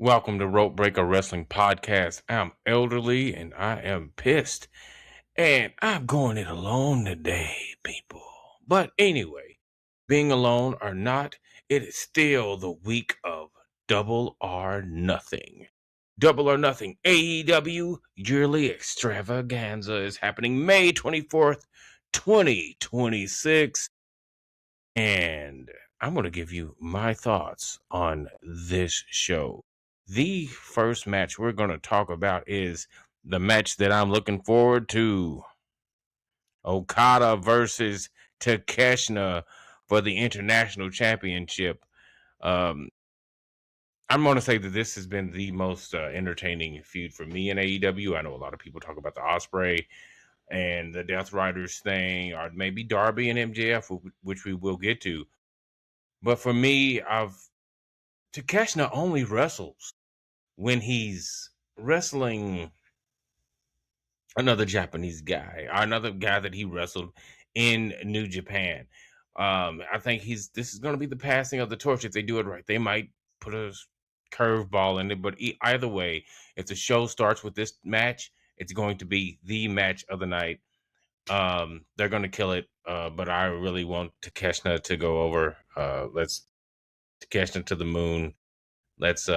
Welcome to Rope Breaker Wrestling Podcast. I'm elderly and I am pissed. And I'm going it alone today, people. But anyway, being alone or not, it is still the week of Double or Nothing. Double or Nothing AEW Yearly Extravaganza is happening May 24th, 2026. And I'm going to give you my thoughts on this show. The first match we're going to talk about is the match that I'm looking forward to. Okada versus Takeshita for the International Championship. I'm going to say that this has been the most entertaining feud for me in AEW. I know a lot of people talk about the Ospreay and the Death Riders thing, or maybe Darby and MJF, which we will get to. But for me, Takeshita only wrestles when he's wrestling another Japanese guy, or another guy that he wrestled in New Japan. I think this is going to be the passing of the torch if they do it right. They might put a curveball in it, but either way, if the show starts with this match, it's going to be the match of the night. They're going to kill it, but I really want Takeshita to go over. Let's Takeshita to the moon. Let's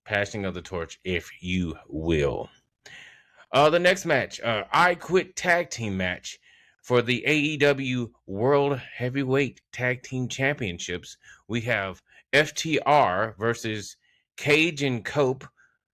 passing of the torch, if you will. The next match, I Quit Tag Team match for the AEW World Heavyweight Tag Team Championships. We have FTR versus Cage and Cope,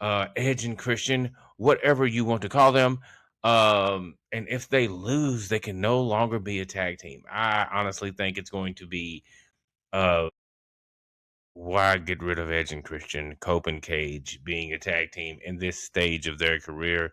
Edge and Christian, whatever you want to call them. And if they lose, they can no longer be a tag team. I honestly think it's going to be why get rid of Edge and Christian, Cope and Cage being a tag team in this stage of their career?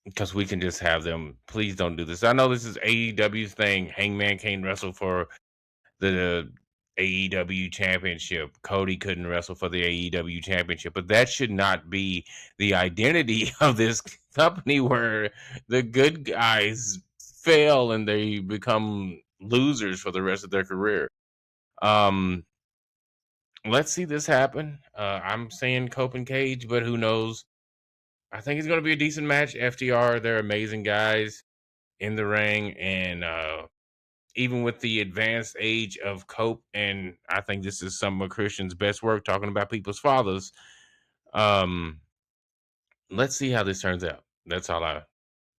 Because we can just have them. Please don't do this. I know this is AEW's thing. Hangman can't wrestle for the AEW championship. Cody couldn't wrestle for the AEW championship, but that should not be the identity of this company where the good guys fail and they become losers for the rest of their career. Let's see this happen. I'm saying Cope and Cage, but who knows? I think it's going to be a decent match. FTR, they're amazing guys in the ring, and even with the advanced age of Cope, and I think this is some of Christian's best work talking about people's fathers. Let's see how this turns out. That's all I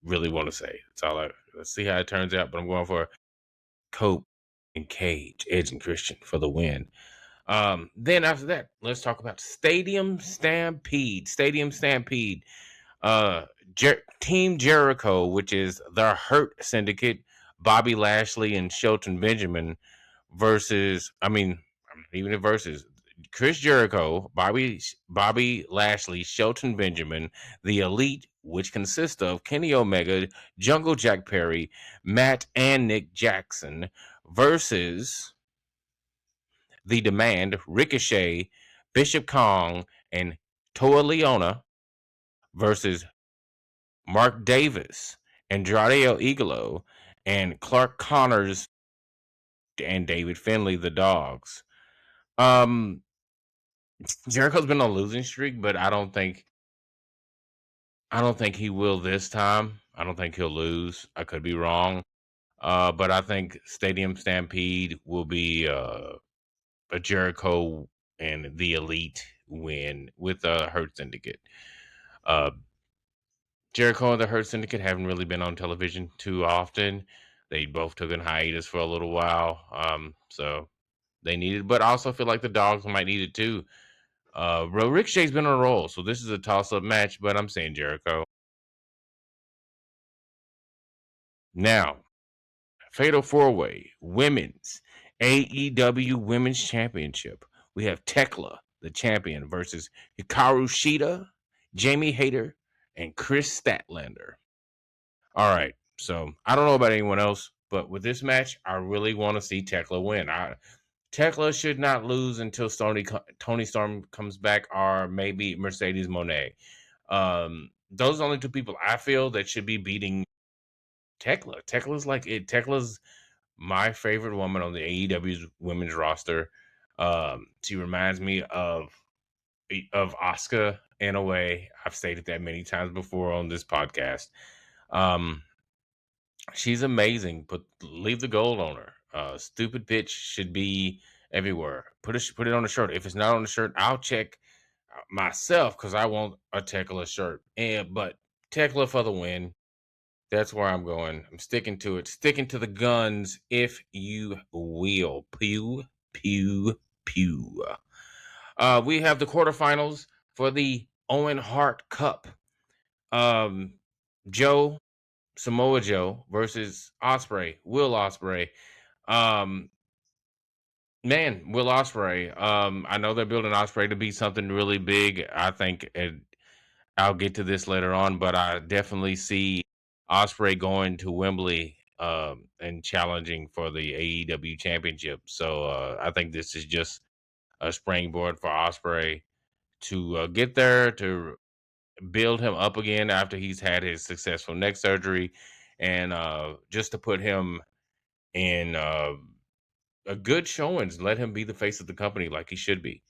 really want to say. Let's see how it turns out, but I'm going for Cope and Cage, Edge and Christian for the win. Then after that, let's talk about Stadium Stampede. Team Jericho, which is the Hurt Syndicate, Bobby Lashley and Shelton Benjamin versus Chris Jericho, Bobby Lashley, Shelton Benjamin, the Elite, which consists of Kenny Omega, Jungle Jack Perry, Matt and Nick Jackson versus The Demand, Ricochet, Bishop Kong, and Toa Leona versus Mark Davis, Andrade El Iglo, and Clark Connors and David Finlay, the Dogs. Jericho's been on a losing streak, but I don't think he will this time. I don't think he'll lose. I could be wrong. But I think Stadium Stampede will be a Jericho and the Elite win with the Hurt Syndicate. Jericho and the Hurt Syndicate haven't really been on television too often. They both took in hiatus for a little while. So they needed, but I also feel like the Dogs might need it too. Ricochet's been on a roll, so this is a toss-up match, but I'm saying Jericho. Now, Fatal 4-Way Women's AEW Women's Championship. We have Tekla, the champion, versus Hikaru Shida, Jamie Hayter, and Chris Statlander. All right, so I don't know about anyone else, but with this match, I really want to see Tekla win. Tekla should not lose until Tony Storm comes back, or maybe Mercedes Moné. Those are the only two people I feel that should be beating Tekla. Tekla's my favorite woman on the AEW's women's roster. She reminds me of Oscar in a way. I've stated that many times before on this podcast. Um, she's amazing, but leave the gold on her. Stupid bitch should be everywhere. Put it on the shirt. If it's not on the shirt, I'll check myself because I want a Tekla shirt. And but Tekla for the win. That's where I'm going. I'm sticking to it. Sticking to the guns, if you will. Pew pew pew. We have the quarterfinals for the Owen Hart Cup. Um, Joe Samoa Joe versus Osprey, Will Osprey. Um, man, Will Osprey. I know they're building Osprey to be something really big. I think I'll get to this later on, but I definitely see Osprey going to Wembley and challenging for the AEW Championship. So I think this is just a springboard for Osprey to get there to build him up again after he's had his successful neck surgery, and just to put him in a good showings, let him be the face of the company like he should be.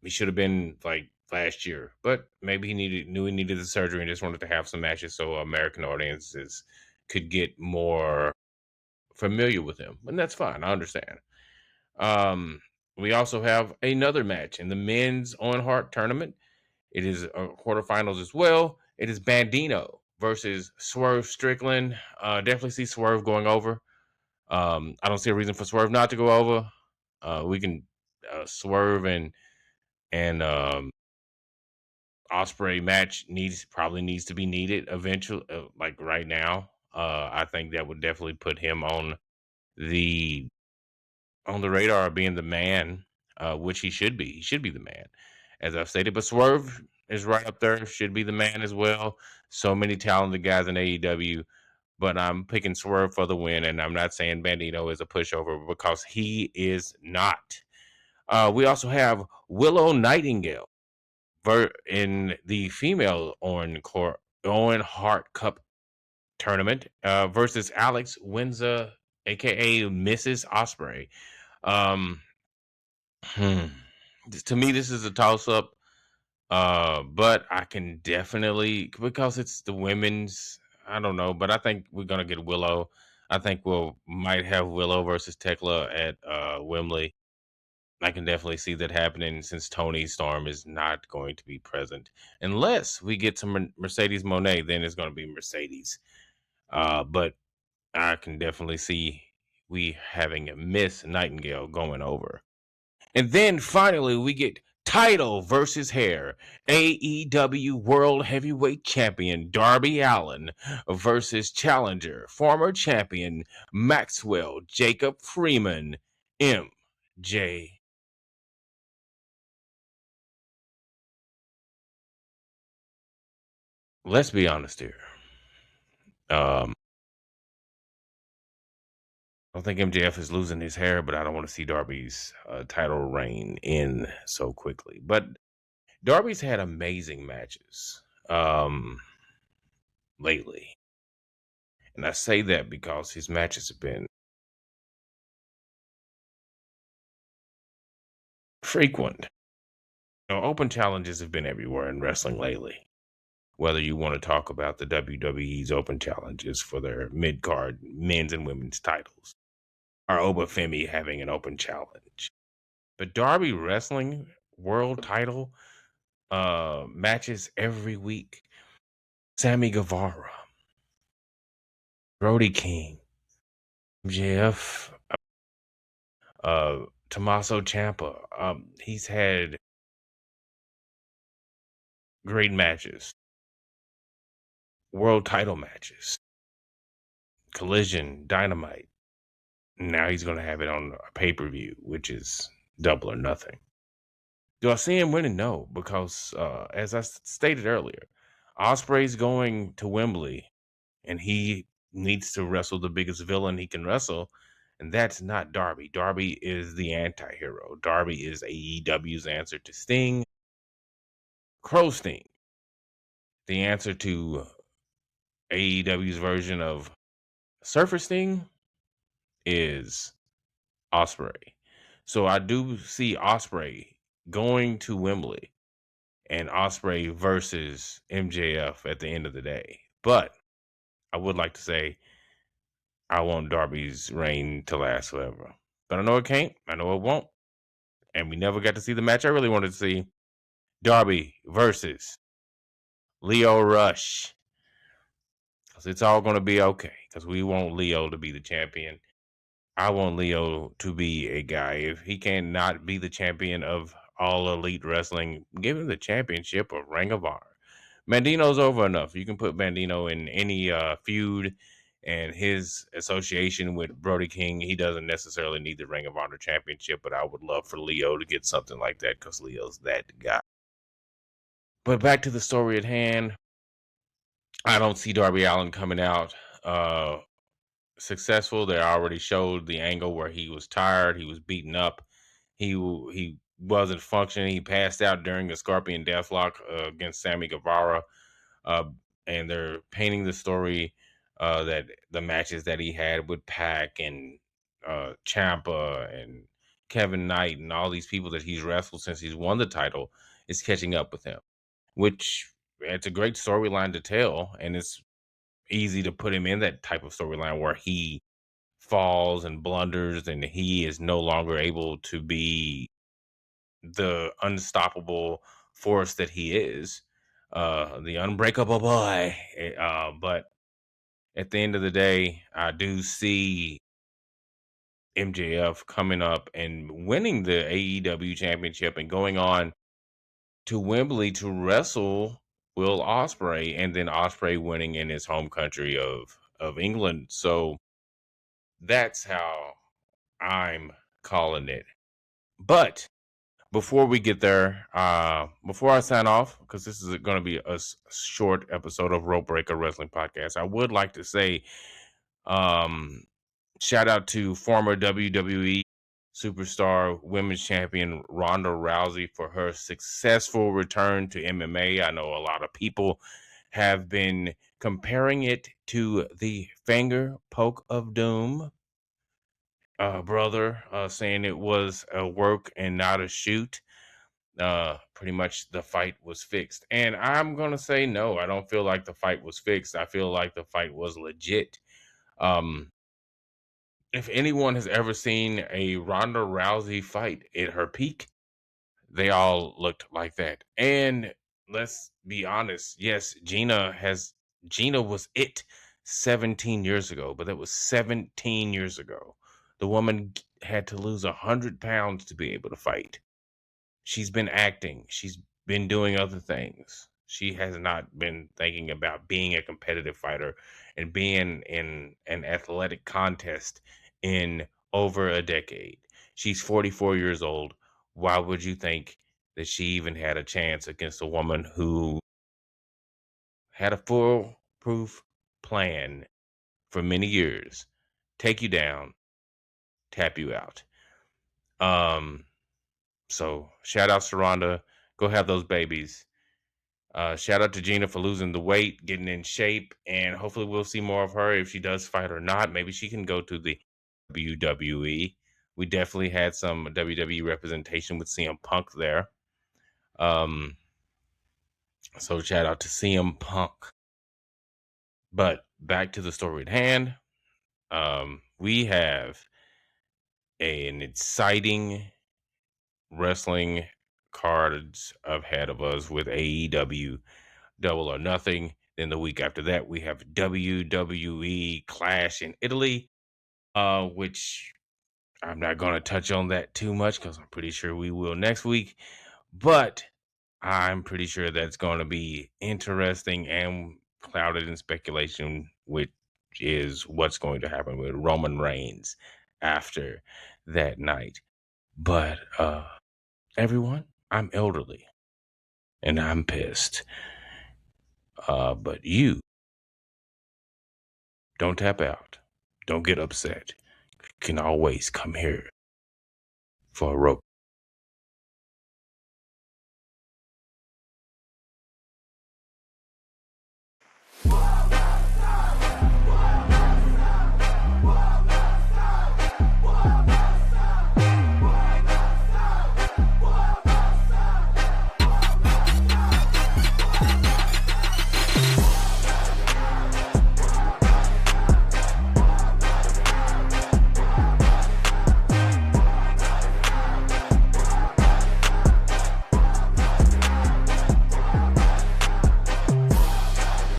He should have been like last year, but maybe knew he needed the surgery and just wanted to have some matches so American audiences could get more familiar with him, and that's fine. I understand. Um, we also have another match in the men's On Heart tournament. It is quarterfinals as well. It is Bandino versus Swerve Strickland. Definitely see Swerve going over. I don't see a reason for Swerve not to go over. We can Swerve and Osprey match probably needs to be needed eventually, like right now. I think that would definitely put him the on the radar of being the man, which he should be. He should be the man, as I've stated. But Swerve is right up there, should be the man as well. So many talented guys in AEW, but I'm picking Swerve for the win, and I'm not saying Bandito is a pushover because he is not. We also have Willow Nightingale in the female Owen Hart Cup tournament versus Alex Windsor, aka Mrs. Osprey. Um, Hmm. To me, this is a toss up. But I can definitely because it's the women's. I don't know, but I think we're gonna get Willow. I think we'll might have Willow versus Tekla at Wembley. I can definitely see that happening since Tony Storm is not going to be present unless we get some Mercedes Monet. Then it's going to be Mercedes. But I can definitely see we having a Miss Nightingale going over. And then finally, we get title versus hair. AEW World Heavyweight Champion Darby Allin versus challenger, former champion Maxwell Jacob Freeman, MJ. Let's be honest here. Um, I don't think MJF is losing his hair, but I don't want to see Darby's title reign in so quickly. But Darby's had amazing matches lately. And I say that because his matches have been frequent. Open challenges have been everywhere in wrestling lately. Whether you want to talk about the WWE's open challenges for their mid card men's and women's titles, or Obafemi having an open challenge. But Darby wrestling world title matches every week. Sammy Guevara, Brody King, MJF, Tommaso Ciampa. He's had great matches, world title matches, Collision, Dynamite. Now he's going to have it on a pay per view, which is double or nothing. Do I see him winning? No, because as I stated earlier, Osprey's going to Wembley, and he needs to wrestle the biggest villain he can wrestle, and that's not Darby. Darby is the anti-hero. Darby is AEW's answer to Sting, Crow Sting, the answer to AEW's version of Surfer Sting is Osprey. So I do see Osprey going to Wembley and Osprey versus MJF at the end of the day. But I would like to say I want Darby's reign to last forever. But I know it can't. I know it won't. And we never got to see the match I really wanted to see. Darby versus Leo Rush. Because it's all going to be okay. Because we want Leo to be the champion. I want Leo to be a guy. If he cannot be the champion of all elite wrestling, give him the championship of Ring of Honor. Bandino's over enough. You can put Bandino in any feud, and his association with Brody King, he doesn't necessarily need the Ring of Honor championship, but I would love for Leo to get something like that because Leo's that guy. But back to the story at hand, I don't see Darby Allin coming out successful. They already showed the angle where he was tired, he was beaten up, he wasn't functioning. He passed out during the Scorpion Deathlock against Sammy Guevara, uh, and they're painting the story that the matches that he had with Pac and Ciampa and Kevin Knight and all these people that he's wrestled since he's won the title is catching up with him, which it's a great storyline to tell, and it's easy to put him in that type of storyline where he falls and blunders and he is no longer able to be the unstoppable force that he is, the unbreakable boy. But at the end of the day, I do see MJF coming up and winning the AEW championship and going on to Wembley to wrestle Will Ospreay, and then Ospreay winning in his home country of England. So that's how I'm calling it. But before we get there, before I sign off, because this is going to be a short episode of Rope Breaker Wrestling Podcast, I would like to say, um, shout out to former WWE superstar women's champion Ronda Rousey for her successful return to MMA. I know a lot of people have been comparing it to the finger poke of doom, brother, saying it was a work and not a shoot. Pretty much the fight was fixed. And I'm gonna say no, I don't feel like the fight was fixed. I feel like the fight was legit. Um, if anyone has ever seen a Ronda Rousey fight at her peak, they all looked like that. And let's be honest, yes, Gina was it 17 years ago, but that was 17 years ago. The woman had to lose 100 pounds to be able to fight. She's been acting. She's been doing other things. She has not been thinking about being a competitive fighter and being in an athletic contest in over a decade. She's 44 years old. Why would you think that she even had a chance against a woman who had a foolproof plan for many years? Take you down, tap you out. Um, so shout out to Ronda. Go have those babies. Shout out to Gina for losing the weight, getting in shape, and hopefully we'll see more of her if she does fight or not. Maybe she can go to the WWE. We definitely had some WWE representation with CM Punk there. So shout out to CM Punk. But back to the story at hand. We have an exciting wrestling cards ahead of us with AEW Double or Nothing. Then the week after that, we have WWE Clash in Italy, which I'm not going to touch on that too much because I'm pretty sure we will next week. But I'm pretty sure that's going to be interesting and clouded in speculation, which is what's going to happen with Roman Reigns after that night. But everyone, I'm elderly and I'm pissed. But you don't tap out. Don't get upset. You can always come here for a rope